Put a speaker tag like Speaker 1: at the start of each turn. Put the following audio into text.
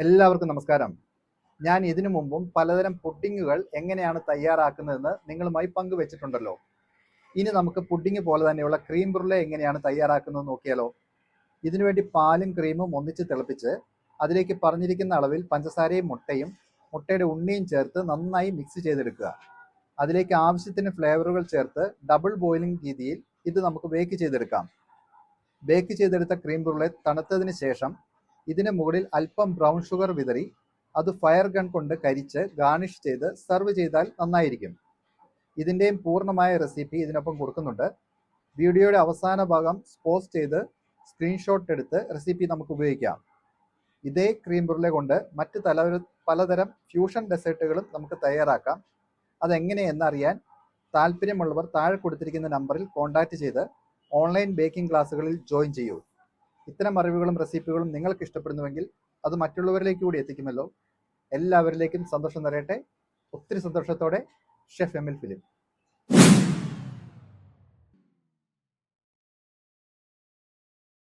Speaker 1: എല്ലാവർക്കും നമസ്കാരം. ഞാൻ ഇതിനു മുമ്പും പലതരം പുഡിങ്ങുകൾ എങ്ങനെയാണ് തയ്യാറാക്കുന്നതെന്ന് നിങ്ങളുമായി പങ്കുവെച്ചിട്ടുണ്ടല്ലോ. ഇനി നമുക്ക് പുഡിങ് പോലെ തന്നെയുള്ള ക്രീം ബ്രൂലെ എങ്ങനെയാണ് തയ്യാറാക്കുന്നത് നോക്കിയാലോ. ഇതിനുവേണ്ടി പാലും ക്രീമും ഒന്നിച്ച് തിളപ്പിച്ച് അതിലേക്ക് പറഞ്ഞിരിക്കുന്ന അളവിൽ പഞ്ചസാരയും മുട്ടയുടെ ഉണ്ണിയും ചേർത്ത് നന്നായി മിക്സ് ചെയ്തെടുക്കുക. അതിലേക്ക് ആവശ്യത്തിന് ഫ്ലേവറുകൾ ചേർത്ത് ഡബിൾ ബോയിലിംഗ് രീതിയിൽ ഇത് നമുക്ക് ബേക്ക് ചെയ്തെടുക്കാം. ബേക്ക് ചെയ്തെടുത്ത ക്രീം ബ്രൂലെ തണുത്തതിന് ശേഷം ഇതിന് മുകളിൽ അല്പം ബ്രൗൺ ഷുഗർ വിതറി അത് ഫയർ ഗൺ കൊണ്ട് കരിച്ച് ഗാർണിഷ് ചെയ്ത് സെർവ് ചെയ്താൽ നന്നായിരിക്കും. ഇതിൻ്റെയും പൂർണ്ണമായ റെസിപ്പി ഇതിനൊപ്പം കൊടുക്കുന്നുണ്ട്. വീഡിയോയുടെ അവസാന ഭാഗം പോസ്റ്റ് ചെയ്ത് സ്ക്രീൻഷോട്ട് എടുത്ത് റെസിപ്പി നമുക്ക് ഉപയോഗിക്കാം. ഇതേ ക്രീം ബ്രൂലെ കൊണ്ട് മറ്റ് പലതരം ഫ്യൂഷൻ ഡെസേർട്ടുകളും നമുക്ക് തയ്യാറാക്കാം. അതെങ്ങനെയെന്നറിയാൻ താല്പര്യമുള്ളവർ താഴെ കൊടുത്തിരിക്കുന്ന നമ്പറിൽ കോൺടാക്റ്റ് ചെയ്ത് ഓൺലൈൻ ബേക്കിംഗ് ക്ലാസ്സുകളിൽ ജോയിൻ ചെയ്യൂ. ഇത്തരം അറിവുകളും റെസിപ്പികളും നിങ്ങൾക്ക് ഇഷ്ടപ്പെടുന്നുവെങ്കിൽ അത് മറ്റുള്ളവരിലേക്ക് കൂടി എത്തിക്കുമല്ലോ. എല്ലാവരിലേക്കും സന്തോഷം നിറയട്ടെ. ഒത്തിരി സന്തോഷത്തോടെ, ഷെഫ് എമിൽ ഫിലിപ്പ്.